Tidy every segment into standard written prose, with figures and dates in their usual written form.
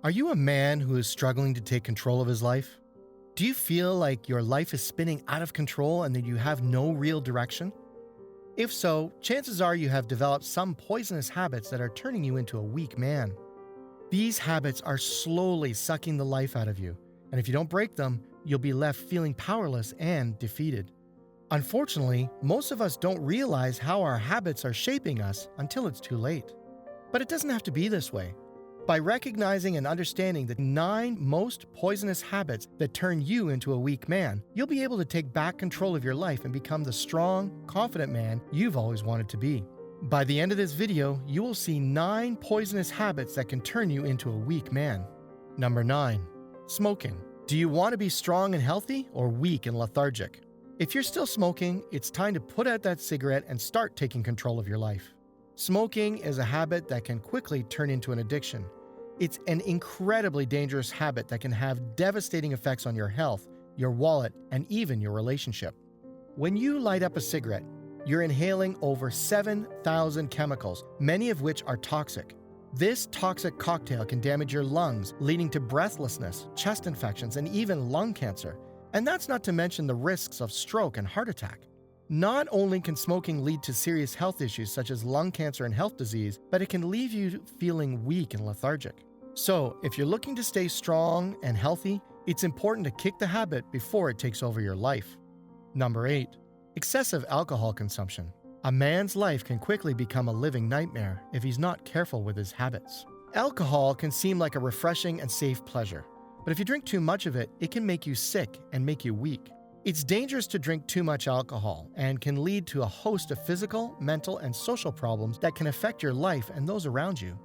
Are you a man who is struggling to take control of his life? Do you feel like your life is spinning out of control and that you have no real direction? If so, chances are you have developed some poisonous habits that are turning you into a weak man. These habits are slowly sucking the life out of you, and if you don't break them, you'll be left feeling powerless and defeated. Unfortunately, most of us don't realize how our habits are shaping us until it's too late. But it doesn't have to be this way. By recognizing and understanding the 9 most poisonous habits that turn you into a weak man, you'll be able to take back control of your life and become the strong, confident man you've always wanted to be. By the end of this video, you will see 9 poisonous habits that can turn you into a weak man. Number 9. Smoking. Do you want to be strong and healthy or weak and lethargic? If you're still smoking, it's time to put out that cigarette and start taking control of your life. Smoking is a habit that can quickly turn into an addiction. It's an incredibly dangerous habit that can have devastating effects on your health, your wallet, and even your relationship. When you light up a cigarette, you're inhaling over 7,000 chemicals, many of which are toxic. This toxic cocktail can damage your lungs, leading to breathlessness, chest infections, and even lung cancer. And that's not to mention the risks of stroke and heart attack. Not only can smoking lead to serious health issues such as lung cancer and health disease, but it can leave you feeling weak and lethargic. So, if you're looking to stay strong and healthy, it's important to kick the habit before it takes over your life. Number 8. Excessive alcohol consumption. A man's life can quickly become a living nightmare if he's not careful with his habits. Alcohol can seem like a refreshing and safe pleasure, but if you drink too much of it, it can make you sick and make you weak. It's dangerous to drink too much alcohol and can lead to a host of physical, mental, and social problems that can affect your life and those around you.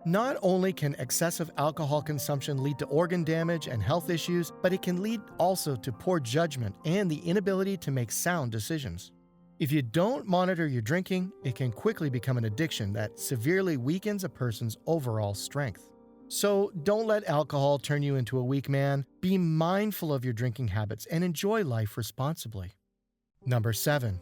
Not only can excessive alcohol consumption lead to organ damage and health issues, but it can lead also to poor judgment and the inability to make sound decisions. If you don't monitor your drinking, it can quickly become an addiction that severely weakens a person's overall strength. So don't let alcohol turn you into a weak man. Be mindful of your drinking habits and enjoy life responsibly. Number 7.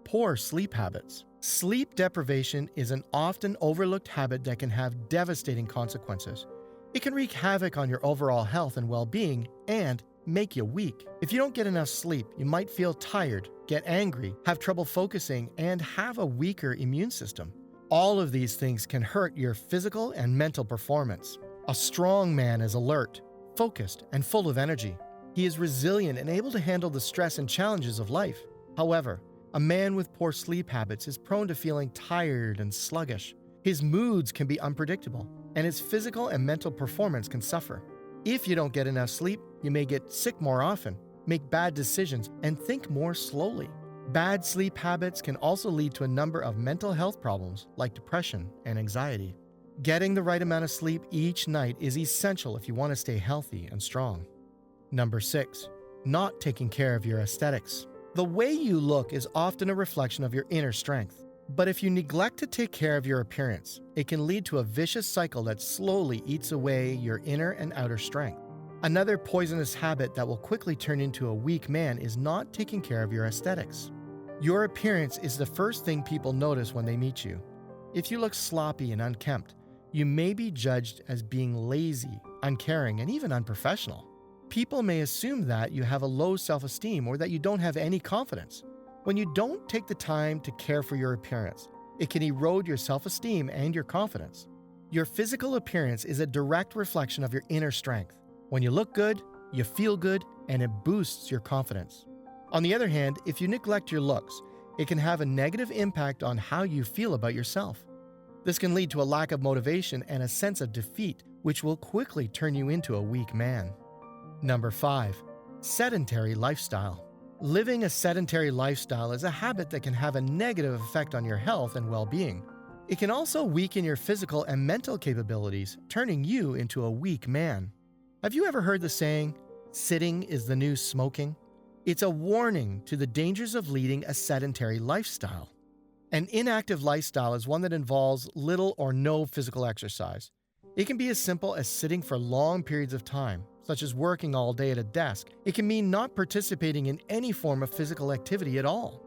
Poor sleep habits. Sleep deprivation is an often overlooked habit that can have devastating consequences. It can wreak havoc on your overall health and well-being and make you weak. If you don't get enough sleep, you might feel tired, get angry, have trouble focusing, and have a weaker immune system. All of these things can hurt your physical and mental performance. A strong man is alert, focused, and full of energy. He is resilient and able to handle the stress and challenges of life. However, a man with poor sleep habits is prone to feeling tired and sluggish. His moods can be unpredictable, and his physical and mental performance can suffer. If you don't get enough sleep, you may get sick more often, make bad decisions, and think more slowly. Bad sleep habits can also lead to a number of mental health problems like depression and anxiety. Getting the right amount of sleep each night is essential if you want to stay healthy and strong. Number 6. Not taking care of your aesthetics. The way you look is often a reflection of your inner strength. But if you neglect to take care of your appearance, it can lead to a vicious cycle that slowly eats away your inner and outer strength. Another poisonous habit that will quickly turn into a weak man is not taking care of your aesthetics. Your appearance is the first thing people notice when they meet you. If you look sloppy and unkempt, you may be judged as being lazy, uncaring, and even unprofessional. People may assume that you have a low self-esteem or that you don't have any confidence. When you don't take the time to care for your appearance, it can erode your self-esteem and your confidence. Your physical appearance is a direct reflection of your inner strength. When you look good, you feel good, and it boosts your confidence. On the other hand, if you neglect your looks, it can have a negative impact on how you feel about yourself. This can lead to a lack of motivation and a sense of defeat, which will quickly turn you into a weak man. Number 5. Sedentary lifestyle. Living a sedentary lifestyle is a habit that can have a negative effect on your health and well-being. It can also weaken your physical and mental capabilities, turning you into a weak man. Have you ever heard the saying, "Sitting is the new smoking"? It's a warning to the dangers of leading a sedentary lifestyle. An inactive lifestyle is one that involves little or no physical exercise. It can be as simple as sitting for long periods of time, such as working all day at a desk. It can mean not participating in any form of physical activity at all.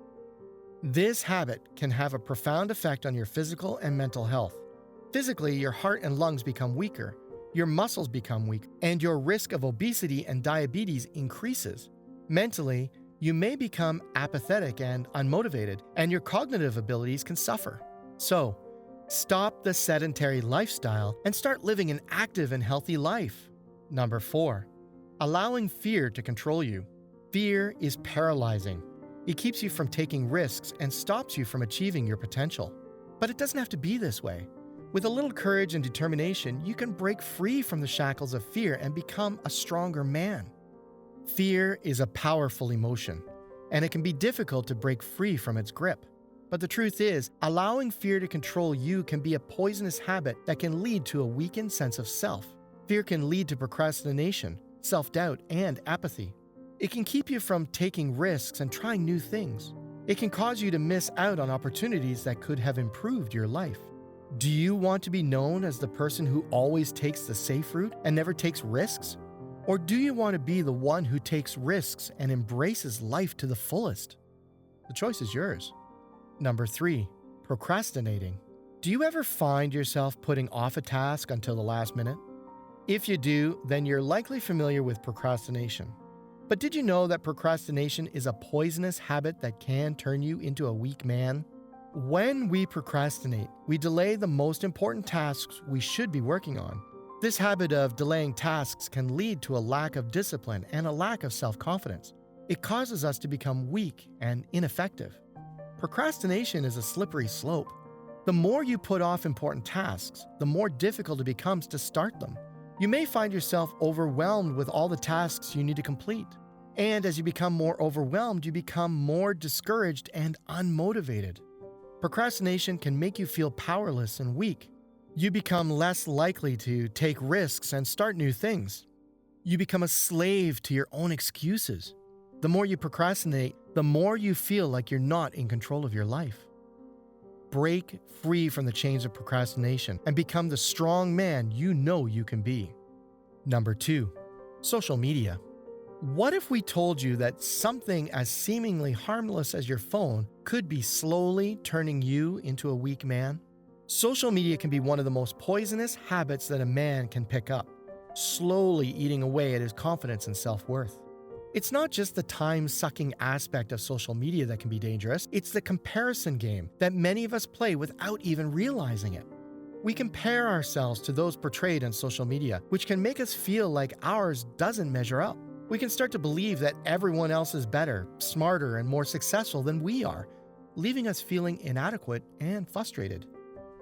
This habit can have a profound effect on your physical and mental health. Physically, your heart and lungs become weaker. your muscles become weak, and your risk of obesity and diabetes increases. Mentally, you may become apathetic and unmotivated, and your cognitive abilities can suffer. So, stop the sedentary lifestyle and start living an active and healthy life. Number 4, allowing fear to control you. Fear is paralyzing. It keeps you from taking risks and stops you from achieving your potential. But it doesn't have to be this way. With a little courage and determination, you can break free from the shackles of fear and become a stronger man. Fear is a powerful emotion, and it can be difficult to break free from its grip. But the truth is, allowing fear to control you can be a poisonous habit that can lead to a weakened sense of self. Fear can lead to procrastination, self-doubt, and apathy. It can keep you from taking risks and trying new things. It can cause you to miss out on opportunities that could have improved your life. Do you want to be known as the person who always takes the safe route and never takes risks? Or do you want to be the one who takes risks and embraces life to the fullest? The choice is yours. Number 3, procrastinating. Do you ever find yourself putting off a task until the last minute? If you do, then you're likely familiar with procrastination. But did you know that procrastination is a poisonous habit that can turn you into a weak man? When we procrastinate, we delay the most important tasks we should be working on. This habit of delaying tasks can lead to a lack of discipline and a lack of self-confidence. It causes us to become weak and ineffective. Procrastination is a slippery slope. The more you put off important tasks, the more difficult it becomes to start them. You may find yourself overwhelmed with all the tasks you need to complete. And as you become more overwhelmed, you become more discouraged and unmotivated. Procrastination can make you feel powerless and weak. You become less likely to take risks and start new things. You become a slave to your own excuses. The more you procrastinate, the more you feel like you're not in control of your life. Break free from the chains of procrastination and become the strong man you know you can be. Number 2, social media. What if we told you that something as seemingly harmless as your phone could be slowly turning you into a weak man? Social media can be one of the most poisonous habits that a man can pick up, slowly eating away at his confidence and self-worth. It's not just the time-sucking aspect of social media that can be dangerous, it's the comparison game that many of us play without even realizing it. We compare ourselves to those portrayed on social media, which can make us feel like ours doesn't measure up. We can start to believe that everyone else is better, smarter, and more successful than we are, leaving us feeling inadequate and frustrated.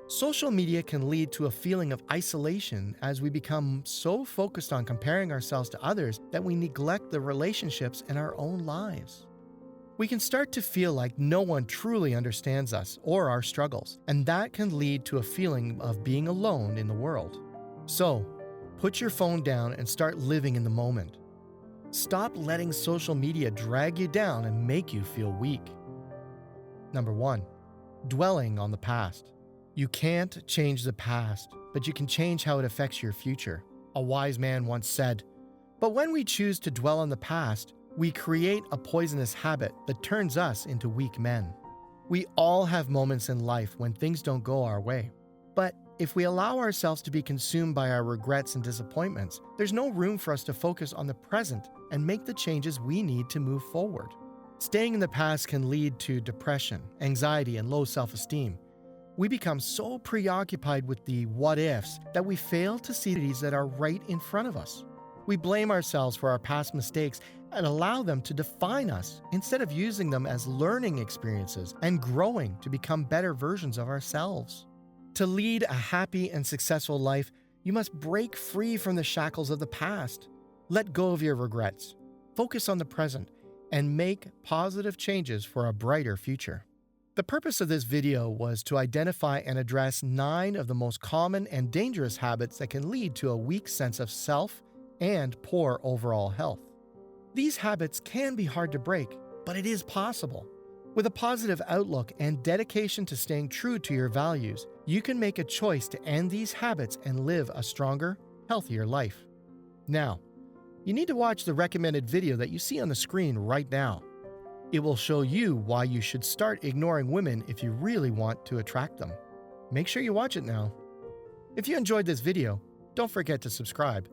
Social media can lead to a feeling of isolation as we become so focused on comparing ourselves to others that we neglect the relationships in our own lives. We can start to feel like no one truly understands us or our struggles, and that can lead to a feeling of being alone in the world. So, put your phone down and start living in the moment. Stop letting social media drag you down and make you feel weak. Number 1, dwelling on the past. You can't change the past, but you can change how it affects your future. A wise man once said, "But when we choose to dwell on the past, we create a poisonous habit that turns us into weak men." We all have moments in life when things don't go our way. But if we allow ourselves to be consumed by our regrets and disappointments, there's no room for us to focus on the present and make the changes we need to move forward. Staying in the past can lead to depression, anxiety, and low self-esteem. We become so preoccupied with the what-ifs that we fail to see these that are right in front of us. We blame ourselves for our past mistakes and allow them to define us instead of using them as learning experiences and growing to become better versions of ourselves. To lead a happy and successful life, you must break free from the shackles of the past. Let go of your regrets, focus on the present, and make positive changes for a brighter future. The purpose of this video was to identify and address 9 of the most common and dangerous habits that can lead to a weak sense of self and poor overall health. These habits can be hard to break, but it is possible. With a positive outlook and dedication to staying true to your values, you can make a choice to end these habits and live a stronger, healthier life. Now, you need to watch the recommended video that you see on the screen right now. It will show you why you should start ignoring women if you really want to attract them. Make sure you watch it now. If you enjoyed this video, don't forget to subscribe.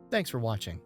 Thanks for watching.